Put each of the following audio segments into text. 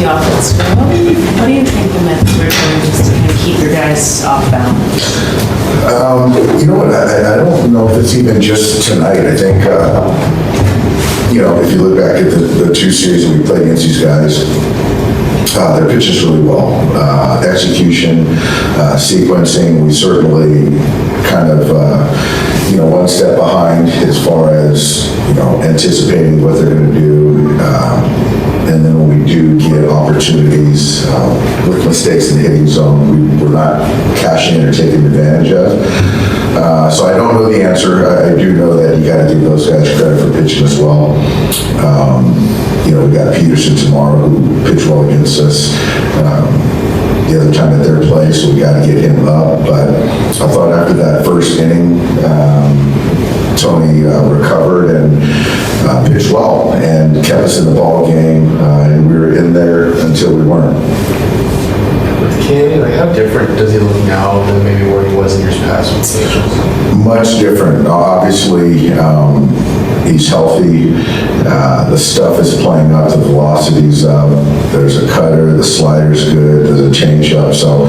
the offense. What do you think the Mets are doing just to kind of keep your guys off balance? You know what, I don't know if it's even just tonight. I think, if you look back at the two series that we played against these guys, their pitches really well. Execution, sequencing, we certainly kind of, one step behind as far as, anticipating what they're going to do. And then when we do get opportunities with mistakes in the hitting zone, we're not cashing in or taking advantage of. So I don't know the answer. I do know that you got to give those guys credit for pitching as well. We got Peterson tomorrow who pitched well against us the other time at their place, so we got to get him up. But I thought after that first inning, Tony recovered and pitched well and kept us in the ball game, and we were in there until we weren't. With Kenny, how different does he look now than maybe where he was in years past with the Angels? Much different. Obviously, he's healthy. The stuff is playing up, the velocity's up. There's a cutter, the slider's good, there's a changeup. So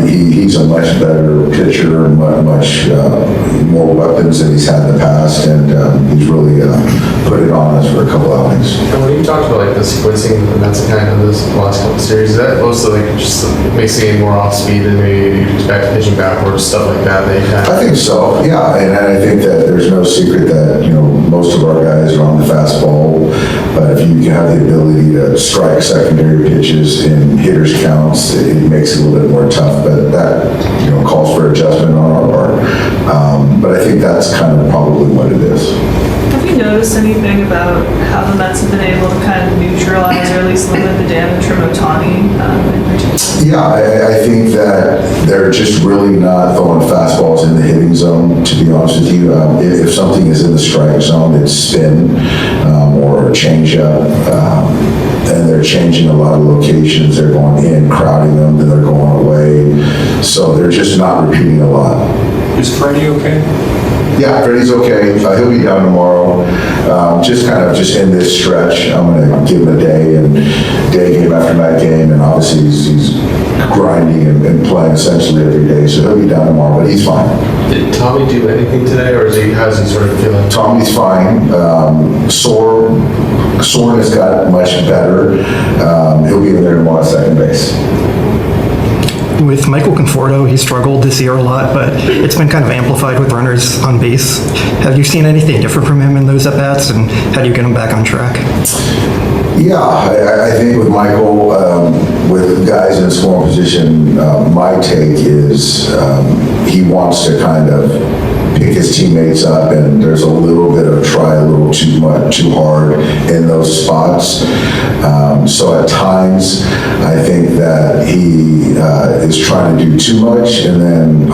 he's a much better pitcher, much more weapons than he's had in the past, and he's really put it on us for a couple outings. And when you talked about the sequencing the Mets kind of this last couple series, is that mostly just makes the game more off speed than maybe you'd expect, pitching backwards, stuff like that? I think so, yeah, and I think that there's no secret that most of our guys are on the fastball, but if you have the ability to strike secondary pitches in hitters counts, it makes it a little bit more tough, but that calls for adjustment on our part. But I think that's kind of probably what it is. Have you noticed anything about how the Mets have been able to kind of neutralize or at least limit the damage from Ohtani in particular? Yeah, I think that they're just really not throwing fastballs in the hitting zone, to be honest with you. If something is in the strike zone, it's spin or changeup, and they're changing a lot of locations. They're going in, crowding them, then they're going away. So they're just not repeating a lot. Is Freddie okay? Yeah, Freddie's okay. He'll be down tomorrow. Just in this stretch, I'm going to give him a day game after night game, and obviously he's grinding and playing essentially every day, so he'll be down tomorrow, but he's fine. Did Tommy do anything today, or how's he sort of feeling? Tommy's fine. Soreness got much better. He'll be in there tomorrow at second base. With Michael Conforto, he struggled this year a lot, but it's been kind of amplified with runners on base. Have you seen anything different from him in those at-bats, and how do you get him back on track? Yeah, I think with Michael, with guys in scoring position, my take is he wants to kind of pick his teammates up, and there's a little bit of try a little too hard in those spots. So at times, I think that he is trying to do too much, and then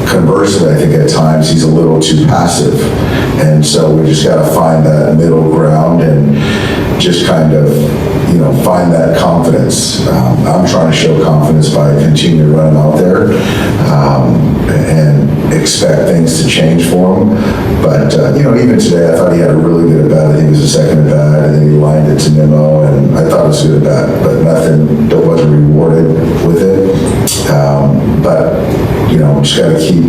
conversely, I think at times he's a little too passive. And so we just got to find that middle ground and just kind of, find that confidence. I'm trying to show confidence by continuing to run out there and expect things to change for him. But, even today, I thought he had a really good at-bat. I think it was the second at-bat, and then he lined it to Nimmo, and I thought it was a good at-bat, but nothing that wasn't rewarded with it. Just got to keep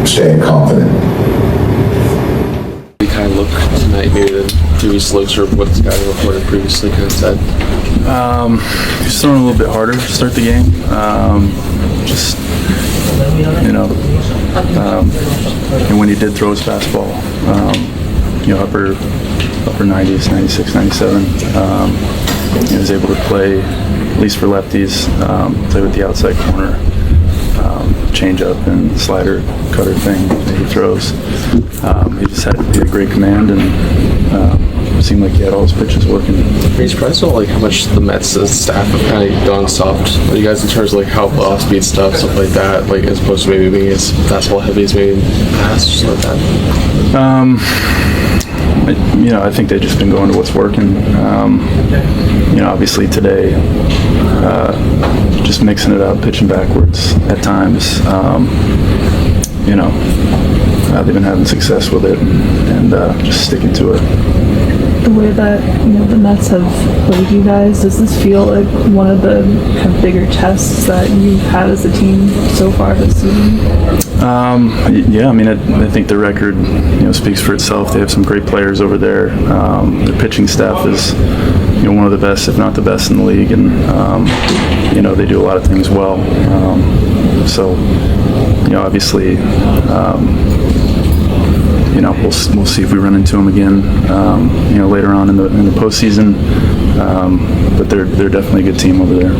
staying confident. We kind of look tonight, maybe the previous looks or what the guy reported previously kind of said? Just throwing a little bit harder to start the game. And when he did throw his fastball, upper 90s, 96, 97, he was able to play, at least for lefties, play with the outside corner. Change-up and slider cutter thing that he throws. He just had a great command, and it seemed like he had all his pitches working. Are you surprised at how much the Mets staff have kind of gone soft? You guys in terms of how off-speed stuff like that, as opposed to maybe being as fastball heavy as maybe in the past, just like that? I think they've just been going to what's working. Obviously today, just mixing it up, pitching backwards at times. They've been having success with it, and just sticking to it. the way that the Mets have played you guys, does this feel like one of the kind of bigger tests that you've had as a team so far this season? Yeah, I mean, I think the record speaks for itself. They have some great players over there. Their pitching staff is one of the best, if not the best, in the league, and they do a lot of things well. So obviously, we'll see if we run into them again, later on in the postseason. But they're definitely a good team over there.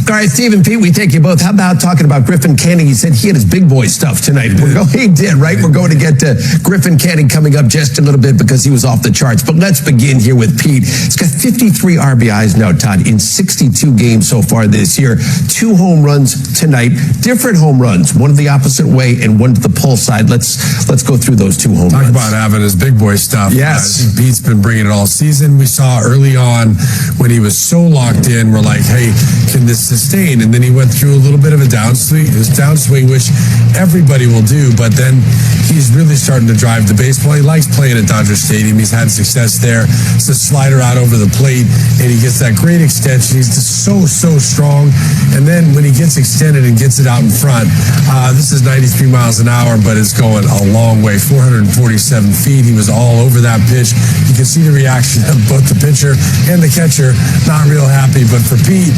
All right, Steve and Pete, we thank you both. How about talking about Griffin Canning? He said he had his big boy stuff tonight. He did, right? We're going to get to Griffin Canning coming up just a little bit because he was off the charts. But let's begin here with Pete. He's got 53 RBIs now, Todd, in 62 games so far this year. 2 home runs tonight, different home runs, one to the opposite way and one to the pull side. Let's go through those 2 home runs. Talk about having his big boy stuff. Yes. I think Pete's been bringing it all season. We saw early on when he was so locked in, we're like, hey, can this sustain? And then he went through a little bit of a downswing, which everybody will do, but then he's really starting to drive the baseball. He likes playing at Dodger Stadium. He's had success there. It's a slider out over the plate, and he gets that great extension. He's just so strong. And then when he gets extended and gets it out in front, this is 93 miles an hour, but it's going a long way, 447 feet. He was all over that pitch. You can see the reaction of both the pitcher and the catcher, not real happy. But for Pete,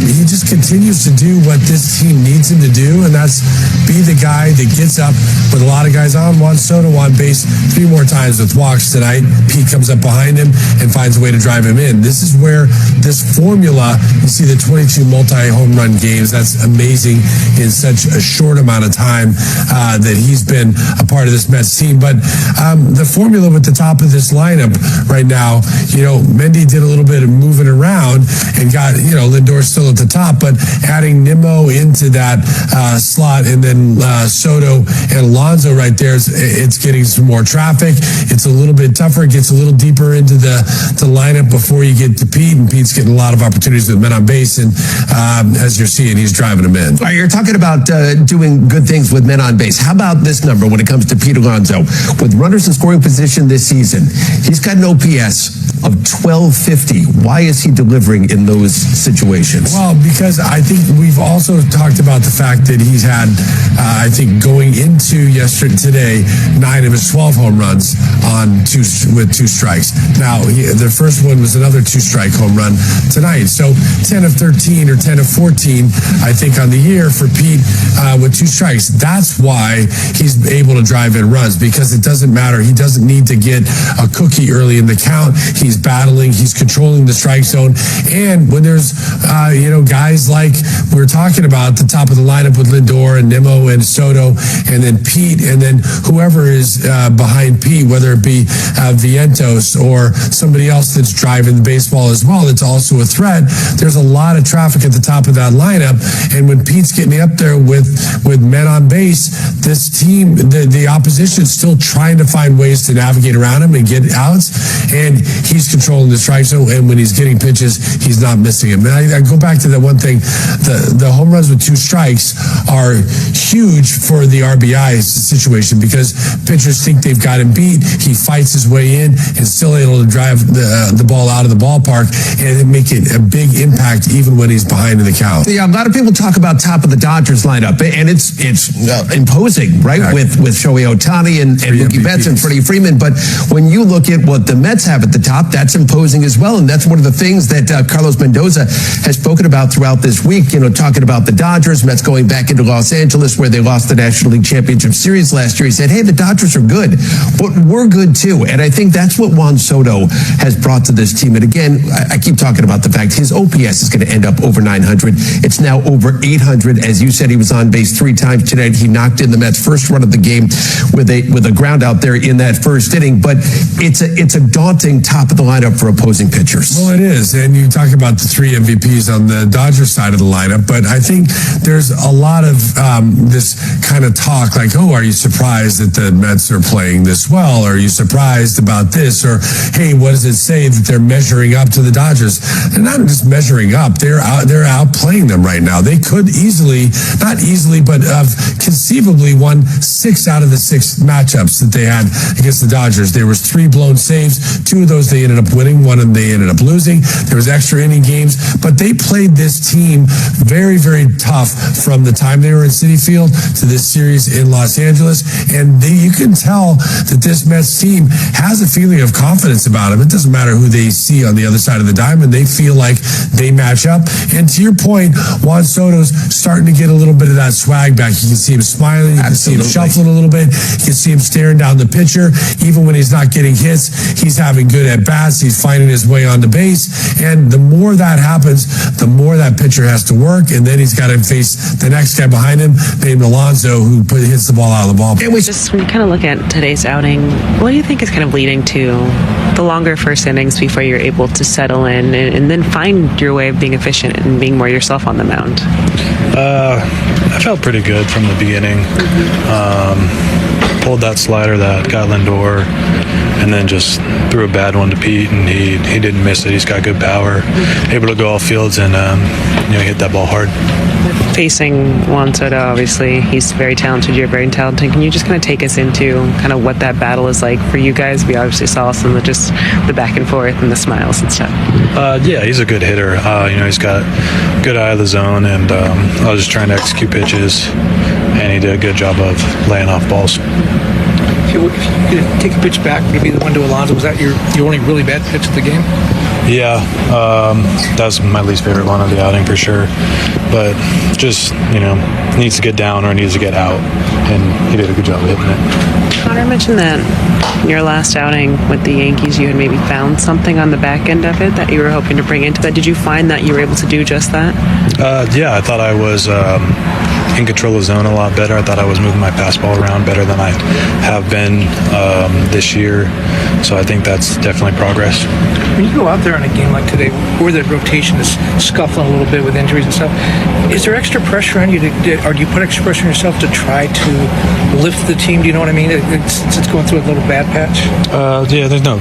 he just continues to do what this team needs him to do, and that's be the guy that gets up with a lot of guys on. Juan Soto on base 3 more times with walks tonight. Pete comes up behind him and finds a way to drive him in. This is where this formula, you see the 22 multi-home run games, that's amazing in such a short amount of time that he's been a part of this Mets team. But the formula with the top of this lineup right now, Mendy did a little bit of moving around and got, Lindor still at the top, but adding Nimmo into that slot and then Soto and Alonso right there, it's getting some more traffic. It's a little bit tougher. It gets a little deeper into the lineup before you get to Pete, and Pete's getting a lot of opportunities with men on base, and as you're seeing, he's driving them in. All right, you're talking about doing good things with men on base. How about this number when it comes to Pete Alonso? With runners in scoring position this season, he's got an OPS of 1250. Why is he delivering in those situations? Well, because I think we've also talked about the fact that he's had, I think going into today, 9 of his 12 home runs with 2 strikes. Now, the first one was another 2-strike home run tonight. So 10 of 13 or 10 of 14, I think, on the year for Pete with 2 strikes. That's why he's able to drive in runs, because it doesn't matter. He doesn't need to get a cookie early in the count. He's battling. He's controlling the strike zone. And when there's, guys like we're talking about, the top of the lineup with Lindor and Nimmo and Soto, and then Pete, and then whoever is behind Pete, whether it be Vientos or somebody else that's driving the baseball as well, it's also a threat. There's a lot of traffic at the top of that lineup, and when Pete's getting up there with men on base, this team, the opposition's still trying to find ways to navigate around him and get outs, and he's controlling the strike zone, and when he's getting pitches, he's not missing him. And I go back to that one thing, the home runs with 2 strikes are huge for the RBI situation, because pitchers think they've got him beat. He fights his way in and still able to drive the ball out of the ballpark and make it a big impact even when he's behind in the count. Yeah, a lot of people talk about top of the Dodgers lineup, and it's imposing, right? With Shohei Ohtani and Mookie Betts and Freddie Freeman. But when you look at what the Mets have at the top, that's imposing as well. And that's one of the things that Carlos Mendoza has spoken about throughout this week, talking about the Dodgers, Mets going back into Los Angeles where they lost the National League Championship Series last year. He said, hey, the Dodgers are good, but we're good too. And I think that's what Juan Soto has brought to this team. And again, I keep talking about the fact his OPS is going to end up over 900. It's now over 800. As you said, he was on base 3 times tonight. He knocked in the Mets' first run of the game with a ground out there in that first inning. But it's a daunting top of the lineup for opposing pitchers. Well, it is. And you talk about the 3 MVPs on the Dodgers side of the lineup, but I think there's a lot of this kind of talk like, oh, are you surprised that the Mets are playing this well? Are you surprised about this? Or, hey, what does it say that they're measuring up to the Dodgers? They're not just measuring up. They're outplaying them right now. They could easily, not easily, but conceivably won 6 out of the 6 matchups that they had against the Dodgers. There was 3 blown saves. 2 of those they ended up winning. 1 of them they ended up losing. There was extra inning games, but they played this team very, very tough from the time they were in Citi Field to this series in Los Angeles. And you can tell that this Mets team has a feeling of confidence about them. It doesn't matter who they see on the other side of the diamond. They feel like they match up. And to your point, Juan Soto's starting to get a little bit of that swag back. You can see him smiling. You can see him shuffling a little bit. You can see him staring down the pitcher. Even when he's not getting hits, he's having good at-bats. He's finding his way on the base. And the more that happens, the more that pitcher has to work. And then he's got to face the next guy behind him named Alonso, who hits the ball out of the ball. Just when you kind of look at today's outing, what do you think is kind of leading to the longer first innings before you're able to settle in and then find your way of being efficient and being more yourself on the mound? I felt pretty good from the beginning. Pulled that slider that got Lindor, and then just threw a bad one to Pete, and he didn't miss it. He's got good power, able to go all fields and hit that ball hard. Facing Juan Soto, obviously, he's very talented. You're very talented. Can you just kind of take us into kind of what that battle is like for you guys? We obviously saw some of just the back and forth and the smiles and stuff. Yeah, he's a good hitter. He's got good eye of the zone, and I was just trying to execute pitches, and he did a good job of laying off balls. If you could take a pitch back, maybe the one to Alonso, was that your only really bad pitch of the game? Yeah, that was my least favorite one of the outing for sure. But just, needs to get down or needs to get out, and he did a good job of hitting it. Connor mentioned that in your last outing with the Yankees, you had maybe found something on the back end of it that you were hoping to bring into that. Did you find that you were able to do just that? Yeah, I thought I was in control of the zone a lot better. I thought I was moving my fastball around better than I have been this year. So I think that's definitely progress. When you go out there on a game like today, where the rotation is scuffling a little bit with injuries and stuff, is there extra pressure on you, or do you put extra pressure on yourself to try to lift the team? Do you know what I mean? Since it's going through a little bad patch? Yeah, there's no